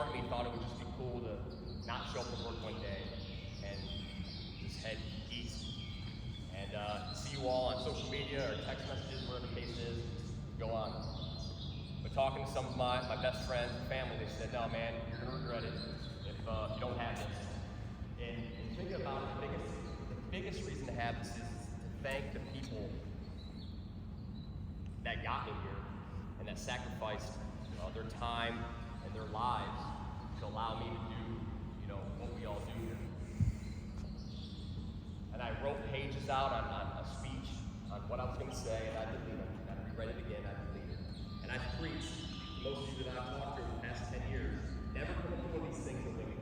part of me thought it would just be cool to not show up to work one day and just head east. And see you all on social media or text messages, whatever the case is, go on. But talking to some of my best friends and family, they said, no man, you're gonna regret it if you don't have this. And thinking about it, the biggest reason to have this is to thank the people that got me here and that sacrificed their time and their lives to allow me to do, what we all do here. And I wrote pages out on a speech on what I was going to say, and I deleted it. I reread it again, I deleted it. And I preached, most of you that I've talked to in the past 10 years, never come up with these things with me.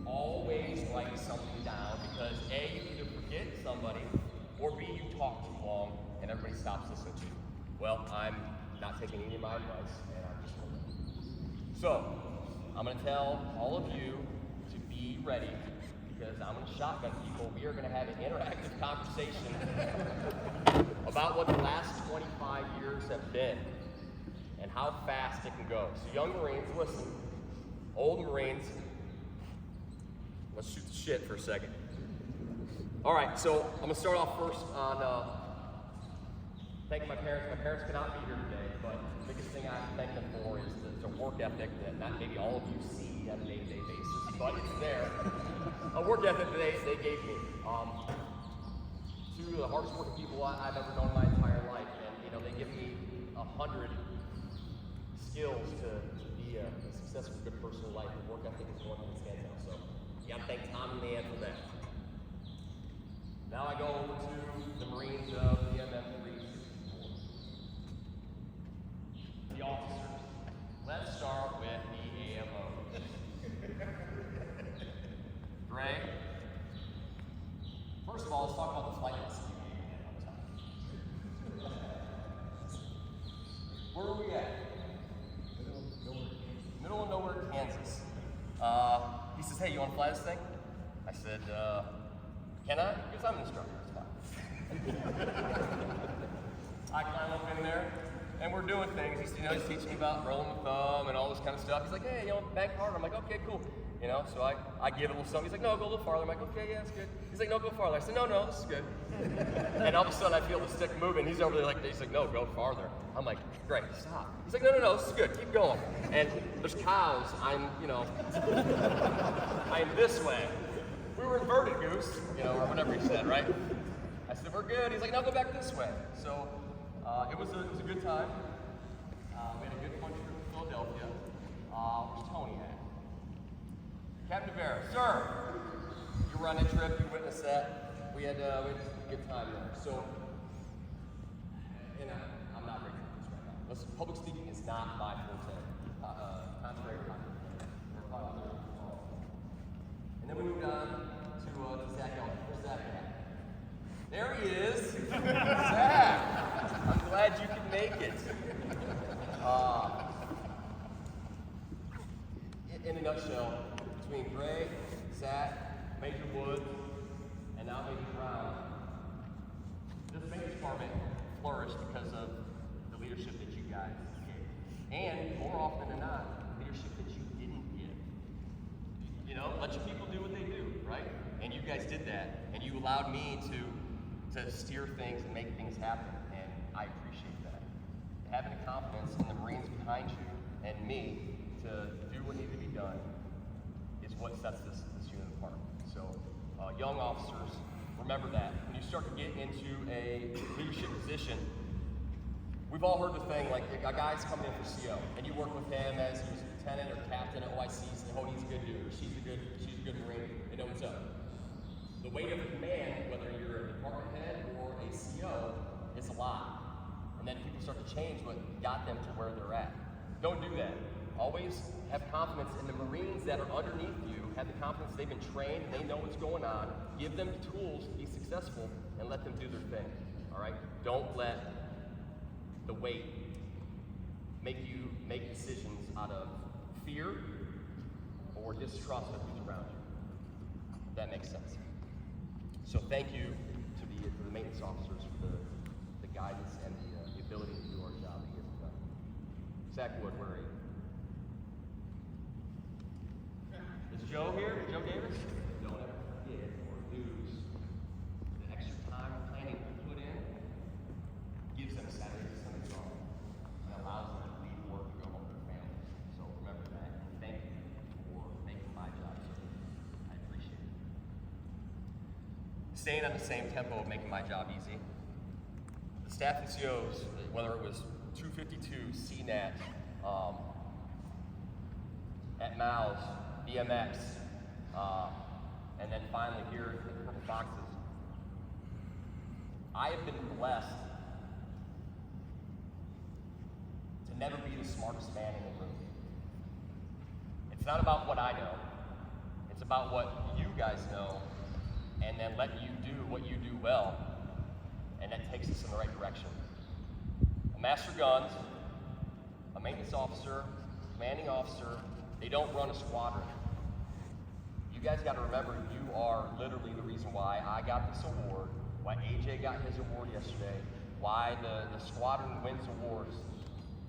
Always write something down, because A, you either forget somebody, or B, you talk too long, and everybody stops listening to you. Well, I'm not taking any of my advice, and I'm just holding. So, I'm going to tell all of you to be ready, because I'm going to shotgun people. We are going to have an interactive conversation about what the last 25 years have been and how fast it can go. So young Marines, listen. Old Marines, let's shoot the shit for a second. All right, so I'm going to start off first on thanking my parents. My parents cannot be here today, but the biggest thing I thank them for is the work ethic that not maybe all of you see on a day-to-day basis, but it's there. A work ethic that they gave me. Two of the hardest working people I've ever known in my entire life, and they give me 100 skills to be a successful, good person in life. The work ethic is one thing that stands out. So you got to thank Tom and Leanne for that. Now I go over to the Marines of the MM3. The officers. Let's start with the AMO. Ray, first of all, let's talk about the flight lesson you gave me on time. Where are we at? Middle of nowhere, Kansas. He says, hey, you want to fly this thing? I said, can I? Because I'm an instructor, it's fine. I climb up in there, and we're doing things. He's teaching me about rolling the thumb and all this kind of stuff. He's like, hey, bank harder. I'm like, okay, cool. So I give it a little something. He's like, no, go a little farther. I'm like, okay, yeah, that's good. He's like, no, go farther. I said, no, this is good. And all of a sudden I feel the stick moving. He's over there he's like, no, go farther. I'm like, great, stop. He's like, no, this is good, keep going. And there's cows, I'm this way. We were inverted, Goose, or whatever he said, right? I said, we're good. He's like, no, go back this way. So it was a good time. We had a good fun trip to Philadelphia. Where's Tony at? Captain Vera, sir, you were on that trip, you witnessed that. We had a good time there. So, and I'm not ready for this right now. Listen, public speaking is not my forte. Contrary to and then we moved on to Zach Elton. Where's Zach at? There he is. Zach, I'm glad you could make it. In a nutshell, between Greg, Zach, Major Wood, and now Major Brown, this maintenance department flourished because of the leadership that you guys gave. And more often than not, leadership that you didn't give. Let your people do what they do, right? And you guys did that. And you allowed me to steer things and make things happen. And I appreciate that. Having the confidence in the Marines behind you and me to do what needs to be done is what sets this unit apart. So, young officers, remember that. When you start to get into a leadership position, we've all heard the thing, like a guy's coming in for CO, and you work with him as he's a lieutenant or captain at OICs, and he's a good dude, or she's a good Marine, they know what's up. The weight of command, whether you're a department head or a CO, is a lot. And then people start to change what got them to where they're at. Don't do that. Always have confidence in the Marines that are underneath you. Have the confidence they've been trained and they know what's going on. Give them the tools to be successful and let them do their thing. All right? Don't let the weight make you make decisions out of fear or distrust of who's around you. If that makes sense. So thank you to the maintenance officers for the guidance and the ability to do our job that you have done. Zach Wood, where are you? Joe here, Joe Davis. Don't ever forget or lose the extra time and planning we put in. Gives them Saturday to Sunday off and allows them to leave work and go home to their families. So remember that, and thank you for making my job so easy. I appreciate it. Staying on the same tempo of making my job easy. The staff and COs, whether it was 252, CNAT, at MAUS, BMX, and then finally here at the Purple Foxes, I have been blessed to never be the smartest man in the room. It's not about what I know, it's about what you guys know, and then let you do what you do well, and that takes us in the right direction. A master guns, a maintenance officer, commanding officer, they don't run a squadron. You guys got to remember, you are literally the reason why I got this award, why AJ got his award yesterday, why the squadron wins awards.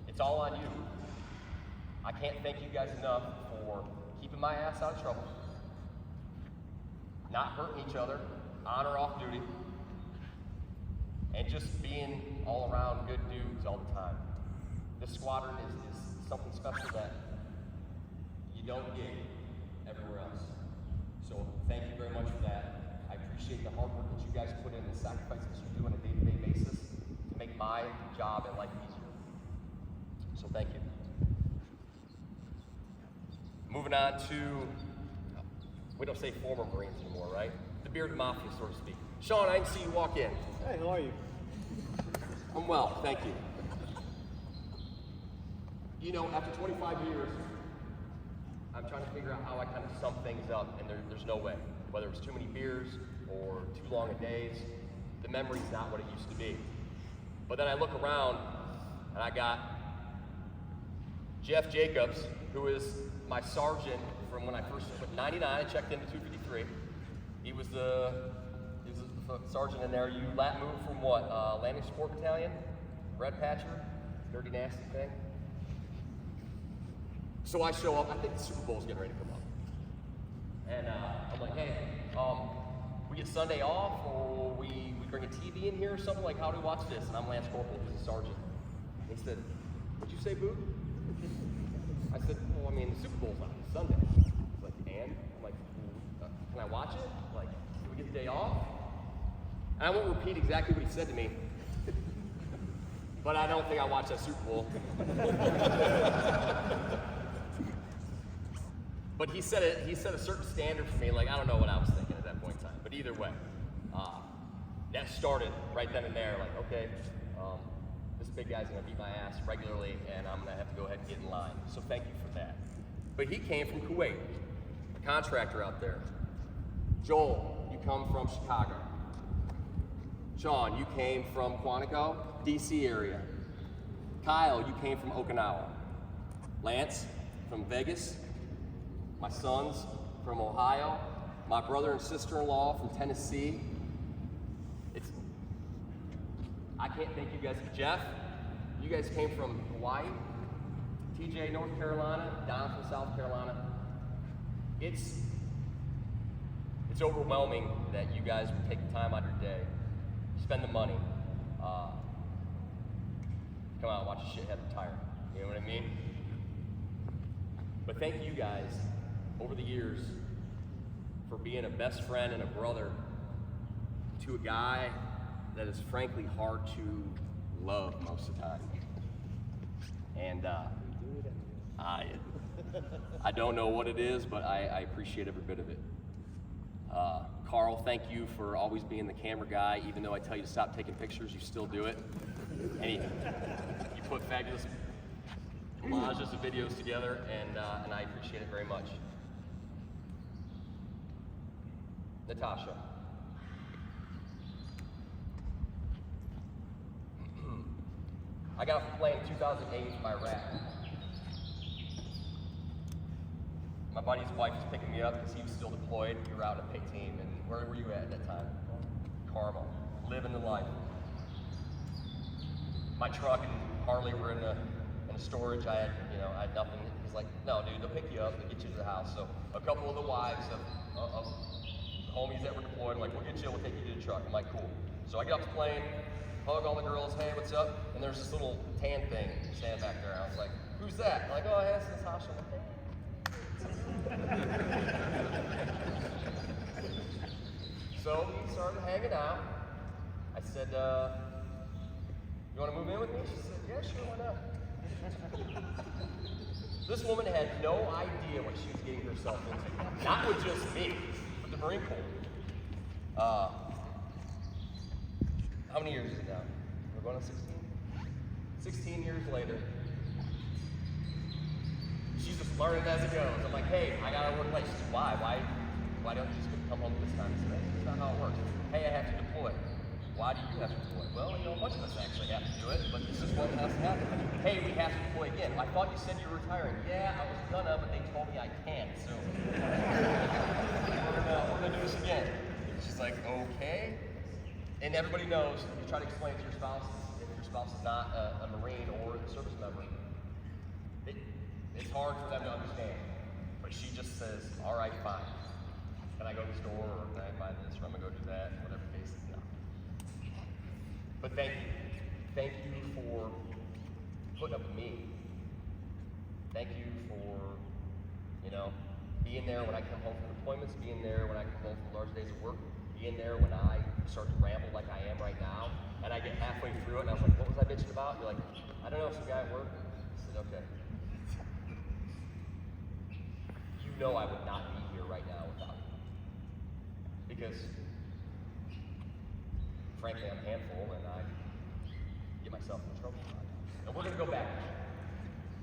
It's all on you. I can't thank you guys enough for keeping my ass out of trouble, not hurting each other, on or off duty, and just being all around good dudes all the time. This squadron is something special that you don't get everywhere else. So thank you very much for that. I appreciate the hard work that you guys put in, the sacrifices you do on a day-to-day basis to make my job and life easier. So thank you. Moving on to, we don't say former Marines anymore, right? The bearded mafia, so to speak. Sean, I didn't see you walk in. Hey, how are you? I'm well, thank you. You know, after 25 years, I'm trying to figure out how I kind of sum things up, and there's no way. Whether it was too many beers or too long a days, the memory's not what it used to be. But then I look around, and I got Jeff Jacobs, who is my sergeant from when I first went 99, I checked into 253. He was the sergeant in there. You lat move from what? Landing Support Battalion? Red Patcher? Dirty nasty thing? So I show up, I think the Super Bowl's getting ready to come up. And I'm like, hey, we get Sunday off, or we bring a TV in here or something? Like, how do we watch this? And I'm Lance Corporal, he's a sergeant. And he said, what'd you say, Boo? I said, well, I mean, the Super Bowl's on Sunday. He's like, and? I'm like, can I watch it? Like, can we get the day off? And I won't repeat exactly what he said to me, but I don't think I watched that Super Bowl. But he set a certain standard for me. Like, I don't know what I was thinking at that point in time. But either way, that started right then and there. Like, okay, this big guy's gonna beat my ass regularly, and I'm gonna have to go ahead and get in line. So thank you for that. But he came from Kuwait, a contractor out there. Joel, you come from Chicago. Sean, you came from Quantico, DC area. Kyle, you came from Okinawa. Lance, from Vegas. My sons from Ohio, my brother and sister-in-law from Tennessee. I can't thank you guys. Jeff, you guys came from Hawaii, TJ, North Carolina, Don from South Carolina. It's overwhelming that you guys would take the time out of your day, spend the money, come out and watch a shithead retire. You know what I mean? But thank you guys over the years for being a best friend and a brother to a guy that is frankly hard to love most of the time. And I don't know what it is, but I appreciate every bit of it. Carl, thank you for always being the camera guy. Even though I tell you to stop taking pictures, you still do it. And you put fabulous collages of videos together, and I appreciate it very much. Natasha. I got off the plane in 2008 from Iraq. My buddy's wife was picking me up because he was still deployed. We were out at pay team, and where were you at that time? Carmel, living the life. My truck and Harley were in a storage. I had nothing. He's like, no, dude, they'll pick you up and get you to the house. So a couple of the wives of homies that were deployed, like, we'll get you, we'll take you to the truck. I'm like, cool. So I get off the plane, hug all the girls, hey, what's up? And there's this little tan thing standing back there. I was like, who's that? I'm like, oh, yeah, that's Natasha. I'm like, hey. So we started hanging out. I said, you want to move in with me? She said, yeah, sure, why not? This woman had no idea what she was getting herself into. Not with just me, but the Marine Corps. How many years is it now? We're going on 16? 16 years later. She's just learning as it goes. I'm like, hey, I got to work late. She said, why? Why don't you just come home this time? I said, that's not how it works. Hey, I have to deploy. Why do you have to deploy? Well, you know, a bunch of us actually have to do it, but this is what has to happen. Hey, we have to deploy again. I thought you said you were retiring. Yeah, I was gonna, but they told me I can't, so we're gonna do this again. She's like, okay. And everybody knows, you try to explain to your spouse, if your spouse is not a Marine or a service member, it's hard for them to understand. But she just says, all right, fine. Can I go to the store, or can I buy this, or I'm gonna go do that, whatever the case is. No. But thank you. Thank you for putting up with me. Thank you for, you know, being there when I come home from deployments, being there when I come home from large days of work, being there when I start to ramble like I am right now, and I get halfway through it, and I was like, what was I bitching about? You're like, I don't know, some guy at work. I said, okay. You know I would not be here right now without you. Because, frankly, I'm a handful, and I get myself in trouble. And we're going to go back.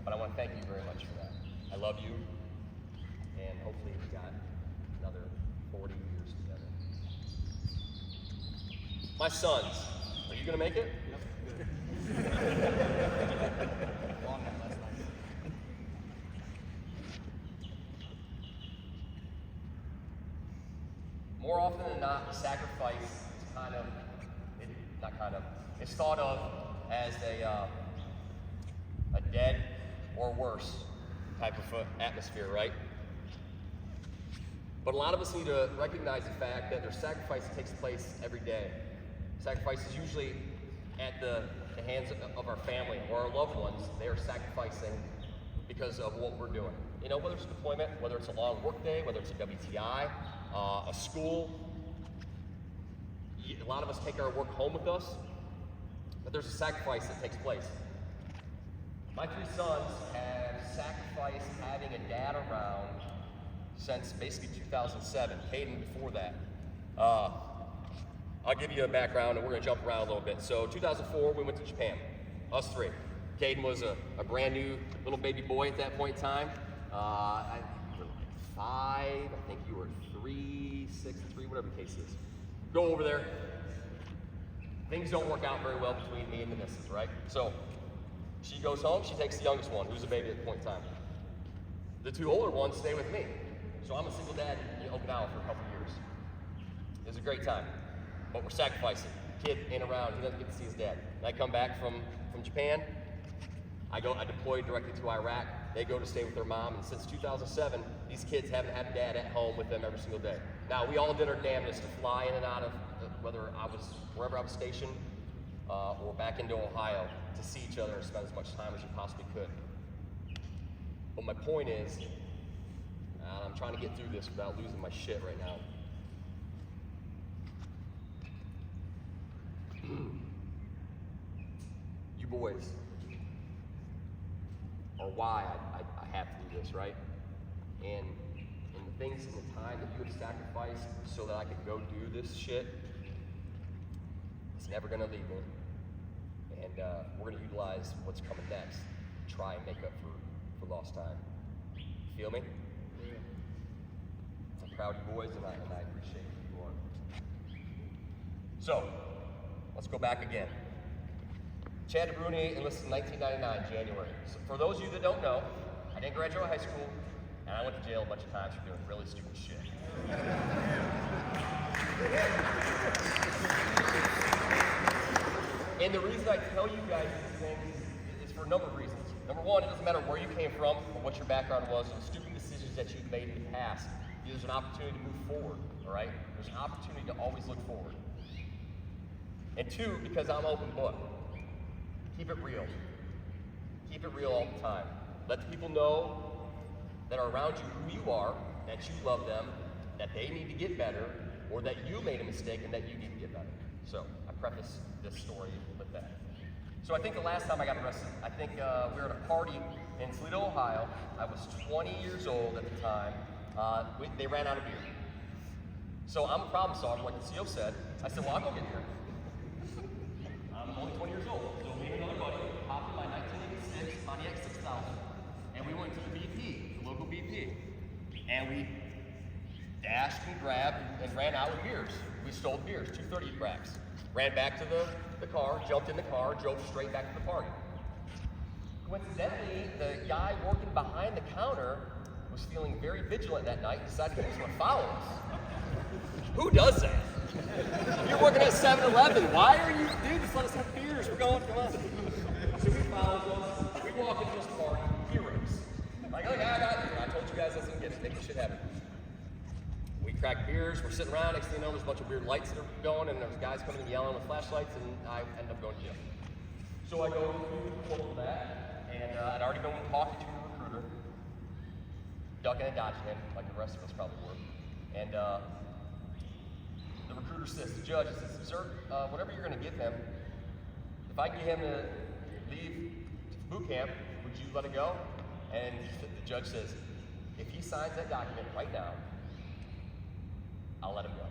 But I want to thank you very much for that. I love you, and hopefully we got another 40 years together. My sons, are you going to make it? Yep. Long night last night. More often than not, sacrifice is it's thought of as a dead or worse type of atmosphere, right? But a lot of us need to recognize the fact that there's sacrifice that takes place every day. Sacrifice is usually at the hands of our family or our loved ones. They are sacrificing because of what we're doing. You know, whether it's deployment, whether it's a long work day, whether it's a WTI, a school. A lot of us take our work home with us, but there's a sacrifice that takes place. My three sons have sacrificed having a dad around since basically 2007, Caden before that. I'll give you a background and we're gonna jump around a little bit. So 2004, we went to Japan, us three. Caden was a brand new little baby boy at that point in time. I think you were like 5, I think you were 3, 6, 3, whatever the case is. Go over there. Things don't work out very well between me and the missus, right? So she goes home, she takes the youngest one, who's a baby at the point in time. The two older ones stay with me. So I'm a single dad in Okinawa for a couple years. It was a great time, but we're sacrificing. Kid ain't around, he doesn't get to see his dad. And I come back from Japan, I deploy directly to Iraq. They go to stay with their mom, and since 2007, these kids haven't had a dad at home with them every single day. Now, we all did our damnedest to fly in and out of wherever I was stationed, or back into Ohio to see each other and spend as much time as you possibly could. But my point is, I'm trying to get through this without losing my shit right now. You boys are why I have to do this, right? And the things and the time that you have sacrificed so that I could go do this shit, it's never gonna leave me. And we're gonna utilize what's coming next to try and make up for lost time. Feel me? Yeah. I'm proud of you boys, and I appreciate who you are. So, let's go back again. Chad DeBruni enlisted in 1999, January. So for those of you that don't know, I didn't graduate high school, and I went to jail a bunch of times for doing really stupid shit. And the reason I tell you guys these things is for a number of reasons. Number one, it doesn't matter where you came from or what your background was or the stupid decisions that you've made in the past. There's an opportunity to move forward, all right? There's an opportunity to always look forward. And two, because I'm open book, keep it real. Keep it real all the time. Let the people know that are around you who you are, that you love them, that they need to get better, or that you made a mistake and that you need to get better. So I preface this story with that. So I think the last time I got arrested, I think we were at a party in Toledo, Ohio. I was 20 years old at the time. They ran out of beer. So I'm a problem solver, like the CO said. I said, well, I'll go get beer. I'm only 20 years old. So me and another buddy hopped in my 1986 Pontiac 6000, and we went to the BP, the local BP. And we dashed and grabbed and ran out with beers. We stole beers, 230 cracks. Ran back to the car, jumped in the car, drove straight back to the party. Coincidentally, the guy working behind the counter was feeling very vigilant that night and decided he was going to follow us. Who does that? You're working at 7-Eleven. Why are you, dude, just let us have beers. We're going, come on. So he follows us. We walk into this party, heroes. Like, oh yeah, I got you. I told you guys I was going to get it. Make this shit happen. We crack beers, we're sitting around, next thing you know, there's a bunch of weird lights that are going, and there's guys coming and yelling with flashlights, and I end up going to jail. So I go to that, and I'd already been talking to the recruiter, ducking and dodging him, like the rest of us probably were. And the recruiter says, the judge says, sir, whatever you're going to give him, if I get him to leave boot camp, would you let it go? And the judge says, if he signs that document right now, I'll let him go.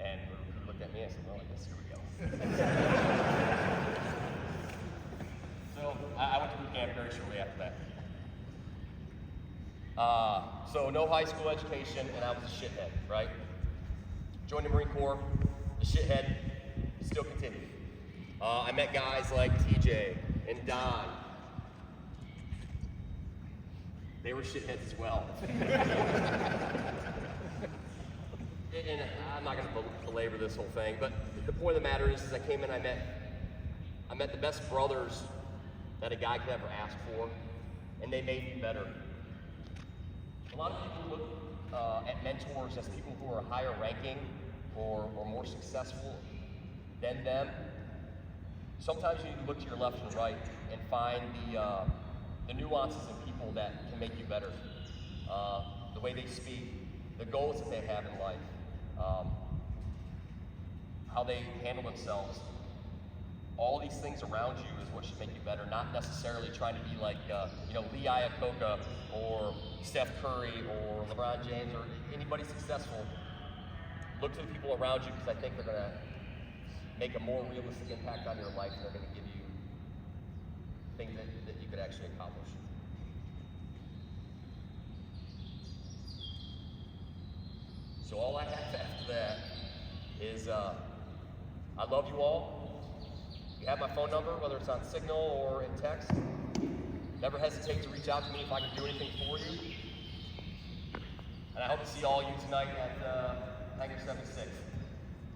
And the recruiter looked at me and said, well, I guess here we go. So I went to boot camp very shortly after that. So no high school education, and I was a shithead, right? Joined the Marine Corps, the shithead still continued. I met guys like TJ and Don. They were shitheads as well. And I'm not going to belabor this whole thing, but the point of the matter is I came in, I met the best brothers that a guy could ever ask for, and they made me better. A lot of people look at mentors as people who are higher ranking or more successful than them. Sometimes you need to look to your left and right and find the nuances in people that can make you better. The way they speak, the goals that they have in life, how they handle themselves. All these things around you is what should make you better, not necessarily trying to be like Lee Iacocca or Steph Curry or LeBron James or anybody successful. Look to the people around you because I think they're going to make a more realistic impact on your life and they're going to give you things that you could actually accomplish. So all I have after that is I love you all. You have my phone number, whether it's on Signal or in text. Never hesitate to reach out to me if I can do anything for you. And I hope to see all of you tonight at Hangar 76.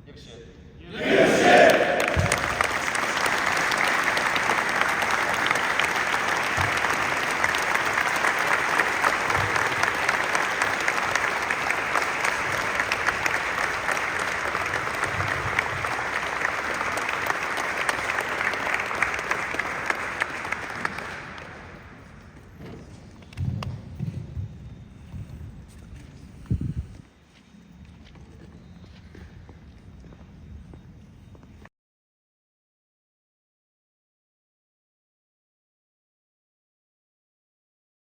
Give a shit.